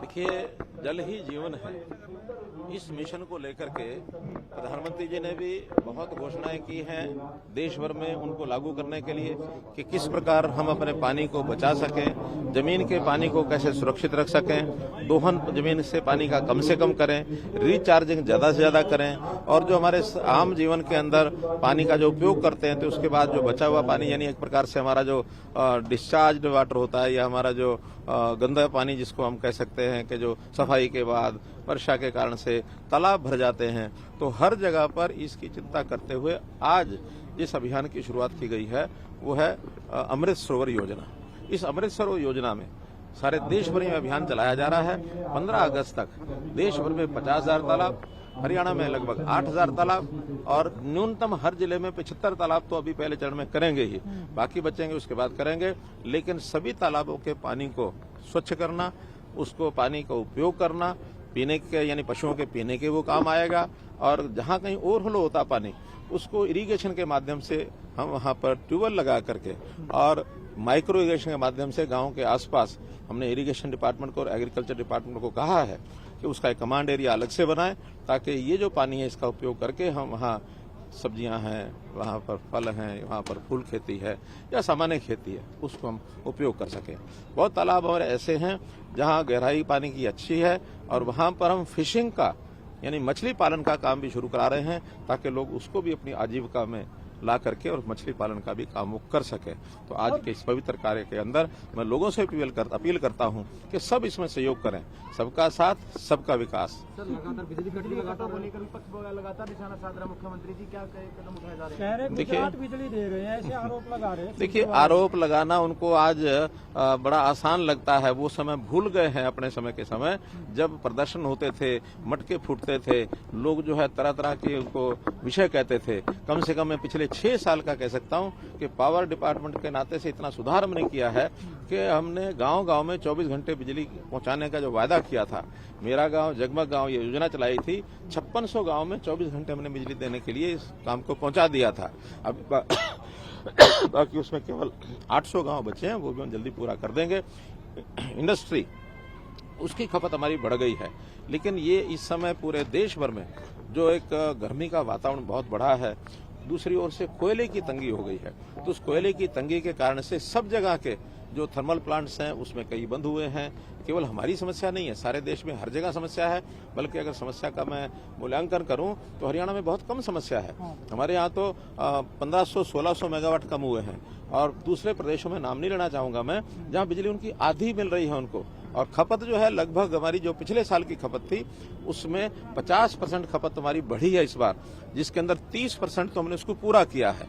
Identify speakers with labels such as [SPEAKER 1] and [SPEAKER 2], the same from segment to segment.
[SPEAKER 1] देखिए, जल ही जीवन है। इस मिशन को लेकर के प्रधानमंत्री जी ने भी बहुत घोषणाएं की हैं देश भर में उनको लागू करने के लिए कि किस प्रकार हम अपने पानी को बचा सकें, जमीन के पानी को कैसे सुरक्षित रख सकें, दोहन जमीन से पानी का कम से कम करें, रिचार्जिंग ज्यादा से ज्यादा करें और जो हमारे आम जीवन के अंदर पानी का जो उपयोग करते हैं तो उसके बाद जो बचा हुआ पानी यानी एक प्रकार से हमारा जो डिस्चार्ज वाटर होता है या हमारा जो गंदा पानी जिसको हम कह सकते हैं कि जो सफाई के बाद वर्षा के कारण से तालाब भर जाते हैं, तो हर जगह पर इसकी चिंता करते हुए आज इस अभियान की शुरुआत की गई है। वो है अमृत सरोवर योजना। इस अमृत सरोवर योजना में सारे देश भर में अभियान चलाया जा रहा है। 15 अगस्त तक देश भर में 50,000 तालाब, हरियाणा में लगभग 8,000 तालाब और न्यूनतम हर जिले में 75 तालाब तो अभी पहले चरण में करेंगे ही, बाकी बचेंगे उसके बाद करेंगे। लेकिन सभी तालाबों के पानी को स्वच्छ करना, उसको पानी का उपयोग करना, पीने के यानी पशुओं के पीने के वो काम आएगा और जहां कहीं ओवरफ्लो होता पानी उसको इरिगेशन के माध्यम से हम वहां पर ट्यूबवेल लगा करके और माइक्रो इरिगेशन के माध्यम से गांव के आसपास हमने इरिगेशन डिपार्टमेंट को और एग्रीकल्चर डिपार्टमेंट को कहा है कि उसका एक कमांड एरिया अलग से बनाएं ताकि ये जो पानी है इसका उपयोग करके हम वहाँ सब्जियां हैं, वहाँ पर फल हैं, वहाँ पर फूल खेती है या सामान्य खेती है उसको हम उपयोग कर सकें। बहुत तालाब और ऐसे हैं जहाँ गहराई पानी की अच्छी है और वहाँ पर हम फिशिंग का यानी मछली पालन का काम भी शुरू करा रहे हैं ताकि लोग उसको भी अपनी आजीविका में ला करके और मछली पालन का भी काम वो कर सके। तो आज के इस पवित्र कार्य के अंदर मैं लोगों से अपील करता हूं कि सब इसमें सहयोग करें, सबका साथ सबका विकास।
[SPEAKER 2] सर, लगातार बिजली कटौती को लेकर विपक्ष लगातार निशाना साध रहा, मुख्यमंत्री जी क्या कदम उठाए जा रहे हैं?
[SPEAKER 1] देखिए,
[SPEAKER 2] बिजली दे रहे हैं, ऐसे आरोप लगा रहे हैं।
[SPEAKER 1] देखिए, आरोप लगाना उनको आज बड़ा आसान लगता है। वो समय भूल गए हैं अपने समय के समय जब प्रदर्शन होते थे, मटके फूटते थे, लोग जो है तरह तरह के उनको विषय कहते थे। कम से कम मैं पिछले 6 साल का कह सकता हूं कि पावर डिपार्टमेंट के नाते से इतना सुधार हमने किया है कि हमने गांव-गांव में 24 घंटे बिजली पहुंचाने का जो वायदा किया था, मेरा गांव जगमग गांव ये योजना चलाई थी, 5600 गांव में 24 घंटे हमने बिजली देने के लिए इस काम को पहुंचा दिया था। अब बाकी उसमें केवल 800 गांव बचे हैं, वो भी हम जल्दी पूरा कर देंगे। इंडस्ट्री उसकी खपत हमारी बढ़ गई है, लेकिन ये इस समय पूरे देश भर में जो एक गर्मी का वातावरण बहुत बढ़ा है, दूसरी ओर से कोयले की तंगी हो गई है। तो उस कोयले की तंगी के कारण से सब जगह के जो थर्मल प्लांट्स हैं उसमें कई बंद हुए हैं। केवल हमारी समस्या नहीं है, सारे देश में हर जगह समस्या है। बल्कि अगर समस्या का मैं मूल्यांकन करूं तो हरियाणा में बहुत कम समस्या है। हमारे यहाँ तो 1500-1600 मेगावाट कम हुए हैं और दूसरे प्रदेशों में नाम नहीं लेना चाहूंगा मैं, जहाँ बिजली उनकी आधी मिल रही है उनको। और खपत जो है लगभग हमारी जो पिछले साल की खपत थी उसमें 50% खपत हमारी बढ़ी है इस बार, जिसके अंदर 30% तो हमने उसको पूरा किया है,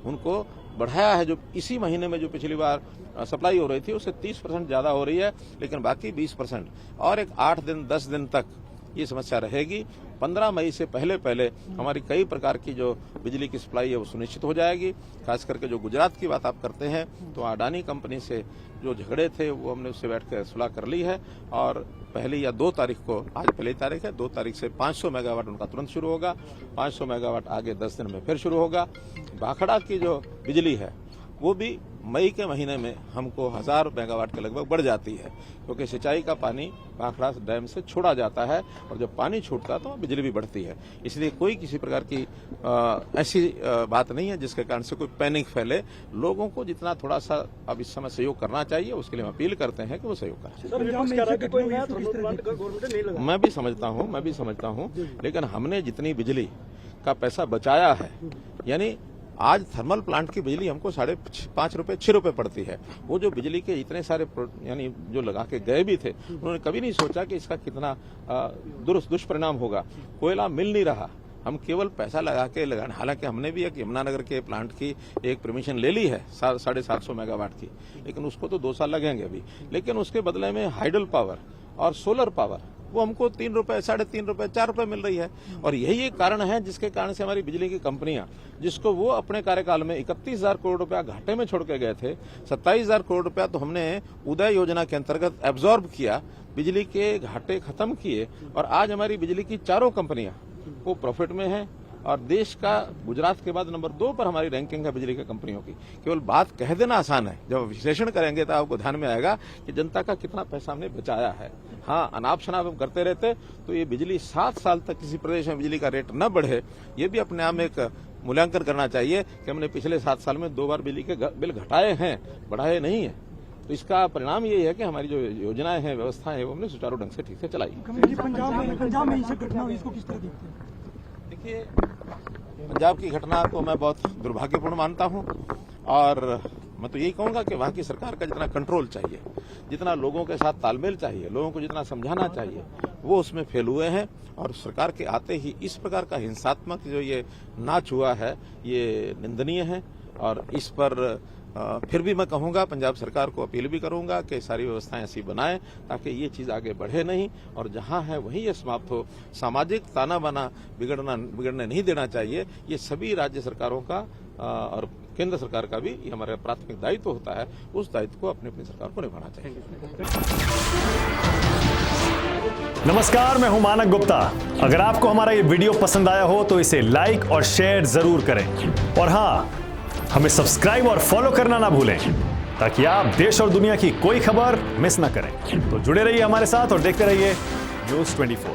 [SPEAKER 1] उनको बढ़ाया है। जो इसी महीने में जो पिछली बार सप्लाई हो रही थी उससे 30% ज्यादा हो रही है, लेकिन बाकी 20% और एक 8 दिन 10 दिन तक ये समस्या रहेगी। 15 मई से पहले हमारी कई प्रकार की जो बिजली की सप्लाई है वो सुनिश्चित हो जाएगी। खास करके जो गुजरात की बात आप करते हैं तो अडानी कंपनी से जो झगड़े थे वो हमने उससे बैठकर सुलह कर ली है और पहली या 2 तारीख को, आज पहली तारीख है, 2 तारीख से 500 मेगावाट उनका तुरंत शुरू होगा। 500 मेगावाट आगे 10 दिन में फिर शुरू होगा। भाखड़ा की जो बिजली है वो भी मई के महीने में हमको 1000 मेगावाट के लगभग बढ़ जाती है, क्योंकि सिंचाई का पानी भाखड़ा डैम से छोड़ा जाता है और जब पानी छूटता है तो बिजली भी बढ़ती है। इसलिए कोई किसी प्रकार की ऐसी बात नहीं है जिसके कारण से कोई पैनिक फैले। लोगों को जितना थोड़ा सा अब इस समय सहयोग करना चाहिए उसके लिए हम अपील करते हैं कि वो सहयोग करें। मैं भी समझता हूँ, लेकिन हमने जितनी बिजली का पैसा बचाया है, यानी आज थर्मल प्लांट की बिजली हमको 5.5 रुपए 6 रुपए पड़ती है। वो जो बिजली के इतने सारे यानी जो लगा के गए भी थे, उन्होंने कभी नहीं सोचा कि इसका कितना दुष्परिणाम होगा। कोयला मिल नहीं रहा, हम केवल पैसा लगा के लगाने। हालांकि हमने भी एक यमुनानगर के प्लांट की एक परमिशन ले ली है 750 मेगावाट की, लेकिन उसको तो 2 साल लगेंगे अभी। लेकिन उसके बदले में हाइडल पावर और सोलर पावर वो हमको 3 रुपए 3.5 रुपए 4 रुपए मिल रही है। और यही एक कारण है जिसके कारण से हमारी बिजली की कंपनियां, जिसको वो अपने कार्यकाल में 31,000 करोड़ रुपया घाटे में छोड़ के गए थे, 27,000 करोड़ रुपया तो हमने उदय योजना के अंतर्गत एब्जॉर्ब किया, बिजली के घाटे खत्म किए और आज हमारी बिजली की चारों कंपनियां वो प्रॉफिट में है और देश का गुजरात के बाद नंबर 2 पर हमारी रैंकिंग है बिजली की कंपनियों की। केवल बात कह देना आसान है, जब विश्लेषण करेंगे तो आपको ध्यान में आएगा कि जनता का कितना पैसा हमने बचाया है। हाँ, अनाप शनाप हम करते रहते तो ये बिजली 7 साल तक किसी प्रदेश में बिजली का रेट न बढ़े, ये भी अपने आप में एक मूल्यांकन करना चाहिए कि हमने पिछले 7 साल में 2 बार बिजली के बिल घटाए हैं, बढ़ाए नहीं है। तो इसका परिणाम यही है कि हमारी जो योजनाएं हैं, व्यवस्थाएं हैं, वो हमने सुचारू ढंग से ठीक से चलाई।
[SPEAKER 2] पंजाब में ये घटना हुई, इसको किस तरह देखते हैं?
[SPEAKER 1] देखिए, पंजाब की घटना को मैं बहुत दुर्भाग्यपूर्ण मानता हूं और मैं तो यही कहूंगा कि वहां की सरकार का जितना कंट्रोल चाहिए, जितना लोगों के साथ तालमेल चाहिए, लोगों को जितना समझाना चाहिए, वो उसमें फेल हुए हैं। और सरकार के आते ही इस प्रकार का हिंसात्मक जो ये नाच हुआ है, ये निंदनीय है। और इस पर फिर भी मैं कहूंगा, पंजाब सरकार को अपील भी करूंगा कि सारी व्यवस्थाएं ऐसी बनाएं ताकि ये चीज आगे बढ़े नहीं और जहां है वहीं ये समाप्त हो। सामाजिक ताना बाना बिगड़ने नहीं देना चाहिए। ये सभी राज्य सरकारों का और केंद्र सरकार का भी ये हमारा प्राथमिक दायित्व होता है। उस दायित्व को अपनी अपनी सरकार को निभाना चाहिए।
[SPEAKER 3] नमस्कार, मैं हूं मानक गुप्ता। अगर आपको हमारा ये वीडियो पसंद आया हो तो इसे लाइक और शेयर जरूर करें और हाँ, हमें सब्सक्राइब और फॉलो करना ना भूलें ताकि आप देश और दुनिया की कोई खबर मिस ना करें। तो जुड़े रहिए हमारे साथ और देखते रहिए News 24।